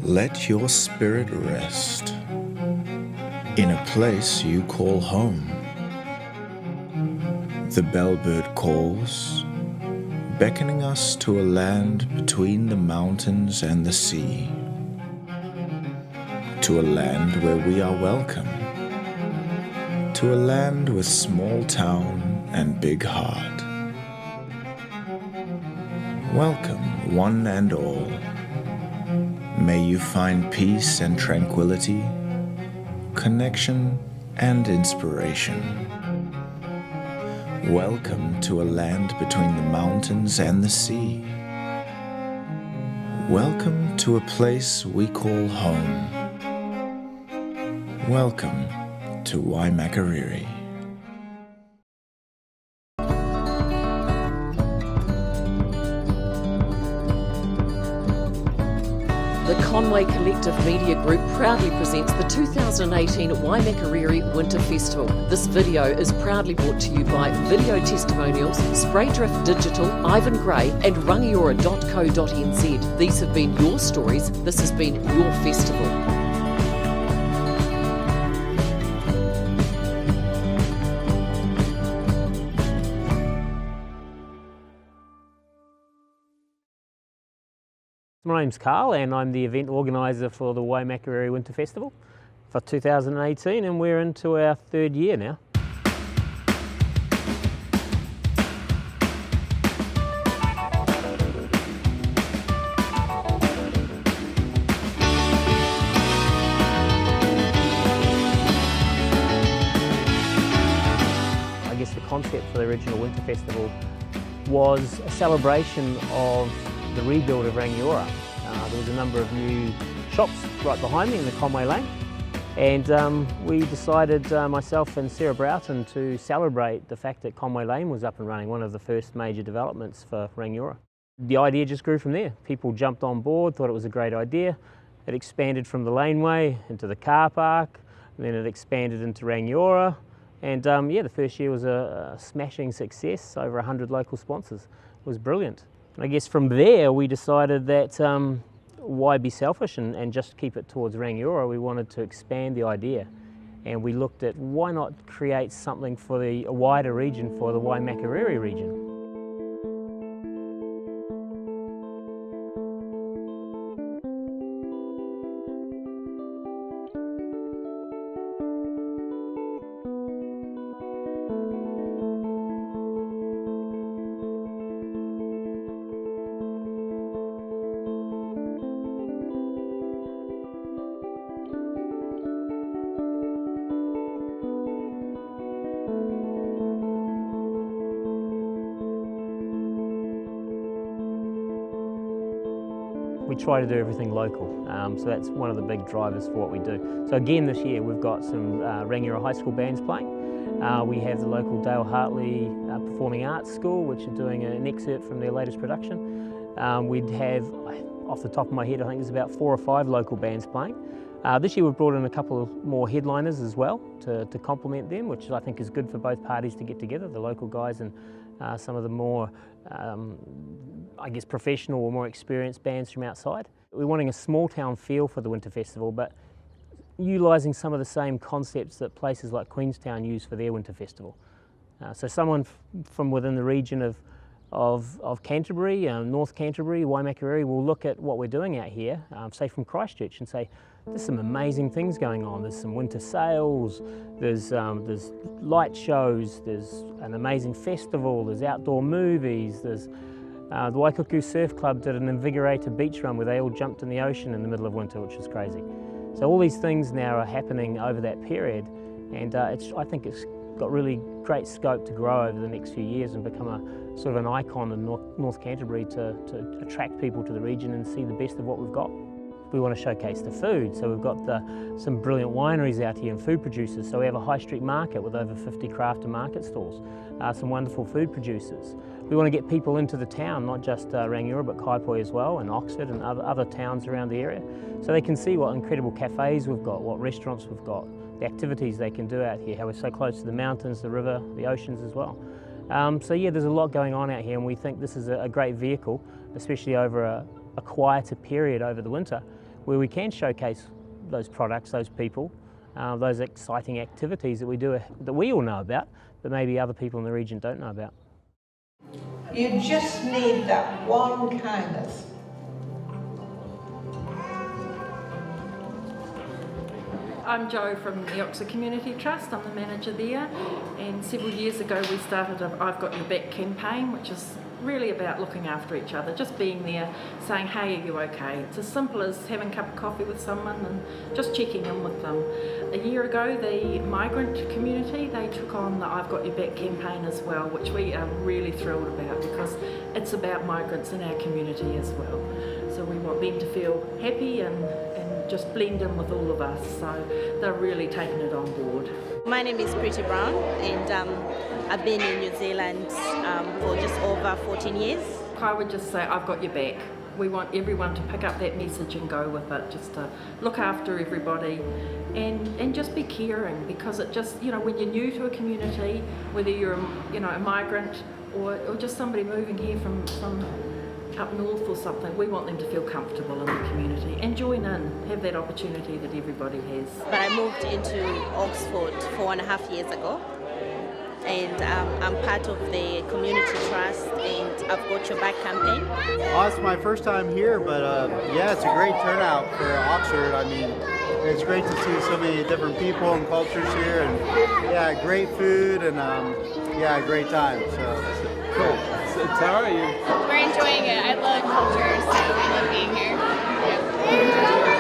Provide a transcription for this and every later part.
Let your spirit rest in a place you call home. The bellbird calls, beckoning us to a land between the mountains and the sea, to a land where we are welcome, to a land with small town and big heart. Welcome, one and all. May you find peace and tranquility, connection and inspiration. Welcome to a land between the mountains and the sea. Welcome to a place we call home. Welcome to Waimakariri. The Conway Collective Media Group proudly presents the 2018 Waimakariri Winter Festival. This video is proudly brought to you by Video Testimonials, Spraydrift Digital, Ivan Gray and rangiora.co.nz. These have been your stories, this has been your festival. My name's Carl and I'm the event organiser for the Waimakariri Winter Festival for 2018, and we're into our third year now. I guess the concept for the original Winter Festival was a celebration of the rebuild of Rangiora. There was a number of new shops right behind me in the Conway Lane, and we decided, myself and Sarah Broughton, to celebrate the fact that Conway Lane was up and running, one of the first major developments for Rangiora. The idea just grew from there. People jumped on board, thought it was a great idea. It expanded from the laneway into the car park, and then it expanded into Rangiora, and yeah, the first year was a smashing success, over 100 local sponsors. It was brilliant. I guess from there we decided that why be selfish and just keep it towards Rangiora. We wanted to expand the idea, and we looked at why not create something for a wider region, for the Waimakariri region. We try to do everything local, so that's one of the big drivers for what we do. So again this year we've got some Rangiora High School bands playing. We have the local Dale Hartley Performing Arts School, which are doing an excerpt from their latest production. We'd have, off the top of my head, I think there's about 4 or 5 local bands playing. This year we've brought in a couple of more headliners as well to complement them, which I think is good for both parties to get together, the local guys and some of the more I guess professional or more experienced bands from outside. We're wanting a small town feel for the Winter Festival, but utilising some of the same concepts that places like Queenstown use for their Winter Festival. So someone from within the region of Canterbury, North Canterbury, Waimakariri, will look at what we're doing out here, say from Christchurch, and say, there's some amazing things going on. There's some winter sales, there's light shows, there's an amazing festival, there's outdoor movies, there's the Waikuku Surf Club did an invigorator beach run where they all jumped in the ocean in the middle of winter, which was crazy. So all these things now are happening over that period, and I think it's got really great scope to grow over the next few years and become a sort of an icon in North Canterbury to attract people to the region and see the best of what we've got. We want to showcase the food, so we've got some brilliant wineries out here and food producers. So we have a high street market with over 50 craft and market stalls, some wonderful food producers. We want to get people into the town, not just Rangiora but Kaipoi as well, and Oxford and other towns around the area, so they can see what incredible cafes we've got, what restaurants we've got, the activities they can do out here, how we're so close to the mountains, the river, the oceans as well. So yeah, there's a lot going on out here, and we think this is a great vehicle, especially over a quieter period over the winter, where we can showcase those products, those people, those exciting activities that we do, that we all know about, but maybe other people in the region don't know about. You just need that one kindness. I'm Jo from the Oxford Community Trust. I'm the manager there, and several years ago we started a I've Got Your Back campaign, which is really about looking after each other, just being there, saying, hey, are you okay? It's as simple as having a cup of coffee with someone and just checking in with them. A year ago, the migrant community, they took on the I've Got Your Back campaign as well, which we are really thrilled about because it's about migrants in our community as well. So we want them to feel happy and just blend in with all of us, so they're really taking it on board. My name is Pretty Brown, and I've been in New Zealand for just over 14 years. I would just say I've got your back. We want everyone to pick up that message and go with it, just to look after everybody and just be caring, because it just, you know, when you're new to a community, whether you're a migrant or just somebody moving here from up north or something, we want them to feel comfortable in the community and join in, have that opportunity that everybody has. But I moved into Oxford 4.5 years ago, and I'm part of the Community Trust and I've Got Your Back campaign. Oh, it's my first time here, but yeah, it's a great turnout for Oxford. I mean, it's great to see so many different people and cultures here, and yeah, great food, and yeah, a great time. So cool. So Tara, We're enjoying it. I love culture, so I love being here.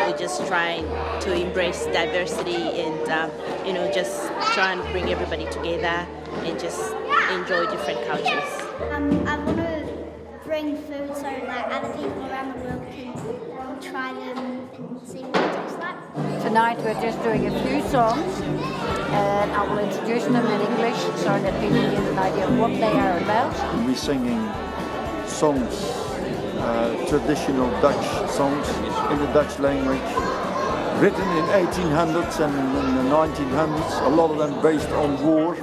We're just trying to embrace diversity and just try and bring everybody together and just enjoy different cultures. I want to bring food so like other people around the world can try them and see what it tastes like. Tonight we're just doing a few songs, and I will introduce them in English so that people get an idea of what they are about. We're singing songs, traditional Dutch songs in the Dutch language, written in 1800s and in the 1900s, a lot of them based on war.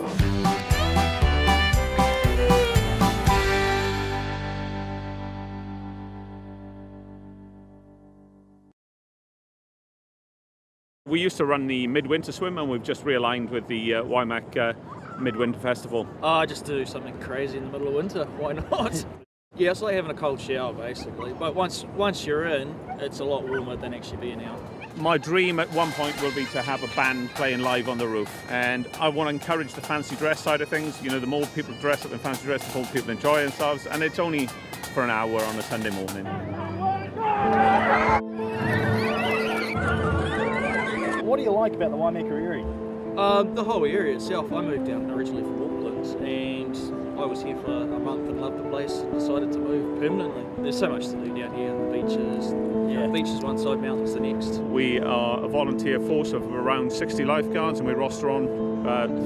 we used to run the midwinter swim, and we've just realigned with the Waimakariri Midwinter Festival. Just do something crazy in the middle of winter. Why not? Yeah, it's like having a cold shower basically. But once you're in, it's a lot warmer than actually being out. My dream at one point will be to have a band playing live on the roof, and I want to encourage the fancy dress side of things. You know, the more people dress up in fancy dress, the more people enjoy themselves, and it's only for an hour on a Sunday morning. What do you like about the Waimakariri? The whole area itself. I moved down originally from Auckland, and I was here for a month and loved the place and decided to move permanently. There's so much to do down here. The beaches, beaches one side, mountains the next. We are a volunteer force of around 60 lifeguards, and we roster on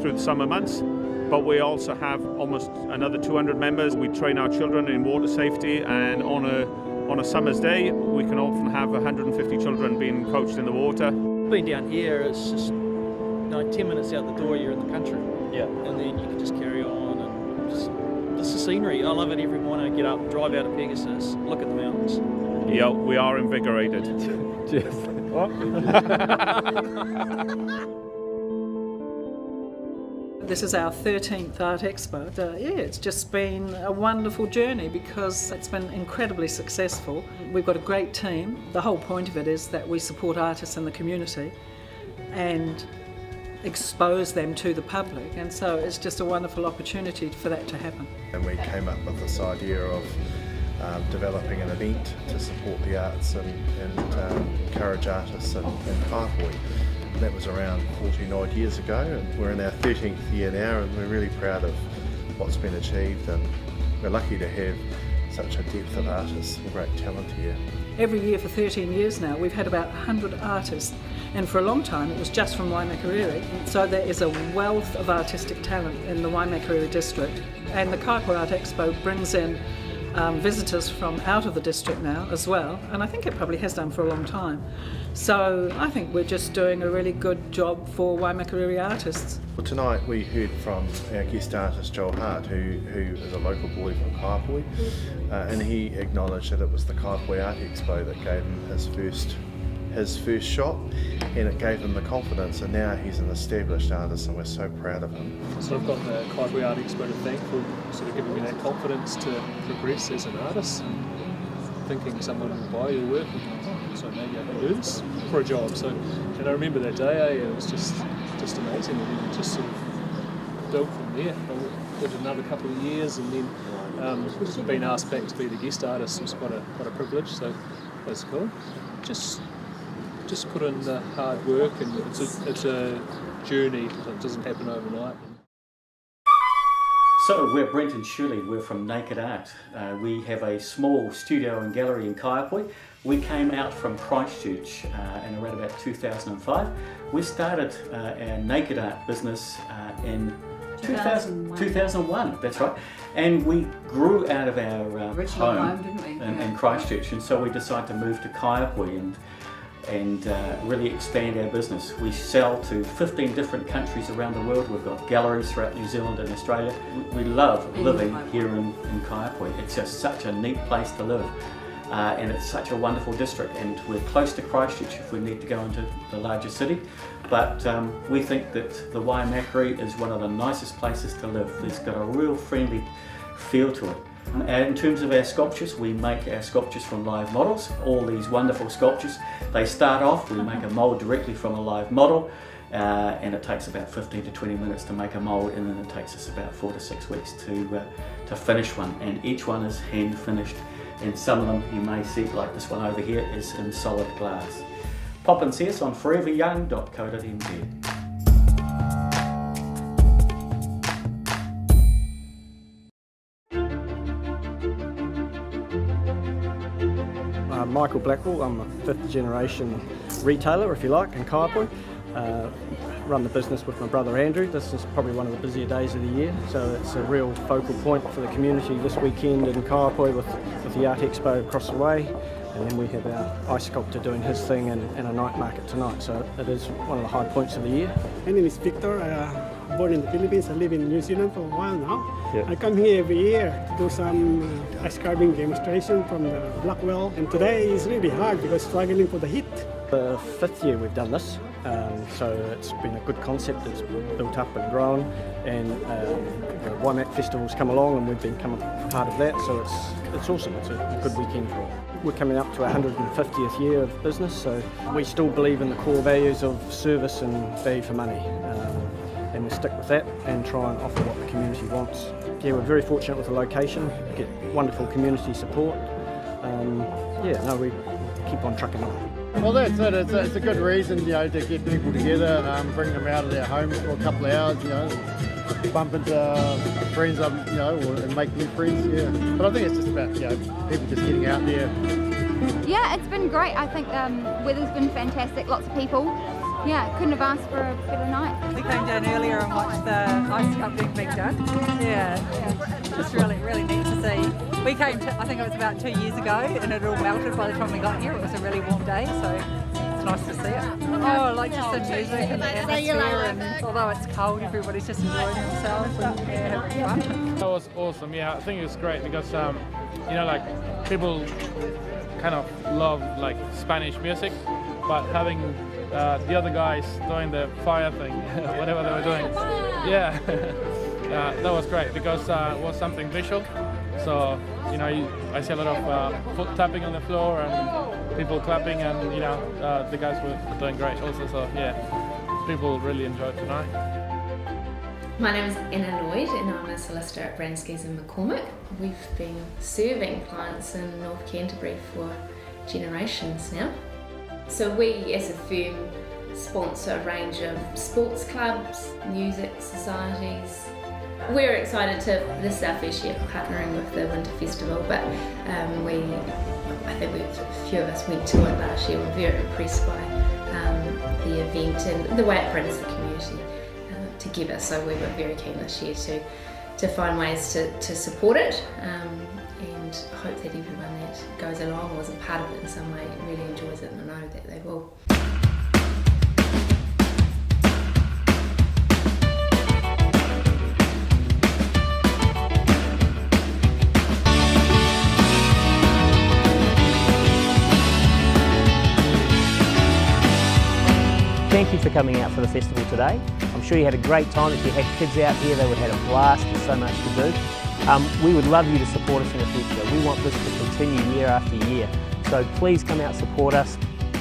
through the summer months. But we also have almost another 200 members. We train our children in water safety, and on a summer's day, we can often have 150 children being coached in the water. Being down here, it's just 10 minutes out the door, you're in the country. Yeah. And then you can just carry on and just the scenery. I love it every morning. I get up, drive out of Pegasus, look at the mountains. Yeah, we are invigorated. Cheers. This is our 13th Art Expo. It's just been a wonderful journey because it's been incredibly successful. We've got a great team. The whole point of it is that we support artists in the community and expose them to the public, and so it's just a wonderful opportunity for that to happen. And we came up with this idea of developing an event to support the arts and encourage artists in Kapoi. That was around 14 odd years ago, and we're in our 13th year now, and we're really proud of what's been achieved, and we're lucky to have such a depth of artists and great talent here. Every year for 13 years now we've had about 100 artists, and for a long time it was just from Waimakariri. So there is a wealth of artistic talent in the Waimakariri district, and the Kapoi Art Expo brings in visitors from out of the district now as well, and I think it probably has done for a long time. So I think we're just doing a really good job for Waimakariri artists. Well, tonight we heard from our guest artist Joel Hart, who is a local boy from Kapoi, and he acknowledged that it was the Kapoi Art Expo that gave him his first his first shop, and it gave him the confidence, and now he's an established artist and we're so proud of him. So I've got the Kaipui Art Expo to thank for sort of giving me that confidence to progress as an artist, thinking someone will buy your work and so maybe I can do this for a job. So, and I remember that day, it was just amazing, and then just sort of built from there. I did another couple of years, and then being asked back to be the guest artist was quite a privilege, so that's cool. Just put in the hard work, and it's a journey, it doesn't happen overnight. So we're Brent and Shirley, we're from Naked Art. We have a small studio and gallery in Kaiapoi. We came out from Christchurch in around about 2005. We started our Naked Art business in 2001, that's right. And we grew out of our Original home, didn't we? in Christchurch, and so we decided to move to Kaiapoi and really expand our business. We sell to 15 different countries around the world. We've got galleries throughout New Zealand and Australia. We love living here in Kaiapoi. It's just such a neat place to live. And it's such a wonderful district, and we're close to Christchurch if we need to go into the larger city. But we think that the Waimakariri is one of the nicest places to live. It's got a real friendly feel to it. And in terms of our sculptures, we make our sculptures from live models. All these wonderful sculptures, they start off, we make a mould directly from a live model, and it takes about 15 to 20 minutes to make a mould, and then it takes us about 4 to 6 weeks to finish one. And each one is hand finished, and some of them you may see, like this one over here, is in solid glass. Pop and see us on foreveryoung.co.nz. Michael Blackwell, I'm a 5th generation retailer, if you like, in Kaiapoi. Run the business with my brother Andrew. This is probably one of the busier days of the year, so it's a real focal point for the community this weekend in Kaiapoi with the Art Expo across the way, and then we have our ice sculptor doing his thing and a night market tonight, so it is one of the high points of the year. My name is Victor. Born in the Philippines. I live in New Zealand for a while now. Yeah. I come here every year to do some ice carving demonstration from the Blackwell, and today is really hard because struggling for the heat. The 5th year we've done this, so it's been a good concept. It's built up and grown, and the Waimak Festival's come along and we've become a part of that, so it's awesome. It's a good weekend for it. We're coming up to our 150th year of business, so we still believe in the core values of service and value for money. And we stick with that and try and offer what the community wants. Yeah, we're very fortunate with the location, get wonderful community support. We keep on trucking on. Well, that's it. It's a good reason, to get people together, bring them out of their homes for a couple of hours, bump into friends, and make new friends. Yeah, but I think it's just about people just getting out there. Yeah, it's been great. I think weather's been fantastic. Lots of people. Yeah, couldn't have asked for a better night. We came down earlier and watched the ice sculpting being done. Yeah, just really neat to see. We came I think it was about 2 years ago, and it all melted by the time we got here. It was a really warm day, so it's nice to see it. Oh, I like just the music and the atmosphere, and although it's cold, everybody's just enjoying themselves and having fun. That was awesome. Yeah, I think it was great because people kind of love Spanish music, but having the other guys doing the fire thing, whatever they were doing, that was great because it was something visual. So I see a lot of foot tapping on the floor and people clapping, and the guys were doing great also. So people really enjoyed tonight. My name is Anna Lloyd and I'm a solicitor at Bransky's in McCormick. We've been serving clients in North Canterbury for generations now. So we as a firm sponsor a range of sports clubs, music societies. We're excited this is our first year partnering with the Winter Festival, but I think a few of us went to it last year. We're very impressed by the event and the way it brings the community together. So we were very keen this year to find ways to support it and hope that everyone that goes along or is a part of it in some way really enjoys it, and I know that they will. Thank you for coming out for the festival today. I'm sure you had a great time. If you had kids out here, they would have had a blast. There's so much to do. We would love you to support us in the future. We want this to continue year after year. So please come out, support us,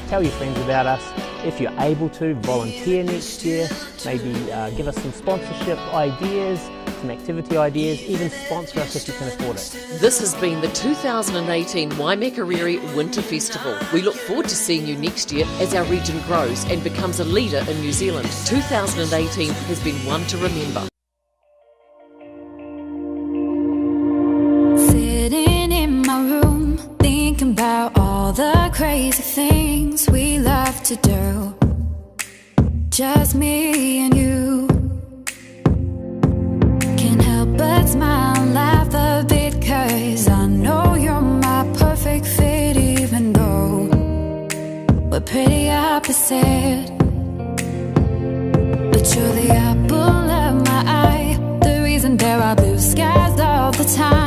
tell your friends about us. If you're able to, volunteer next year, maybe give us some sponsorship ideas, some activity ideas, even sponsor us if you can afford it. This has been the 2018 Waimakariri Winter Festival. We look forward to seeing you next year as our region grows and becomes a leader in New Zealand. 2018 has been one to remember. Sitting in my room, thinking about all the crazy things we love to do. Just me and you. Can't help but smile and laugh a bit, 'cause I know you're my perfect fit, even though we're pretty opposite. But you're the apple of my eye, the reason there are blue skies all the time.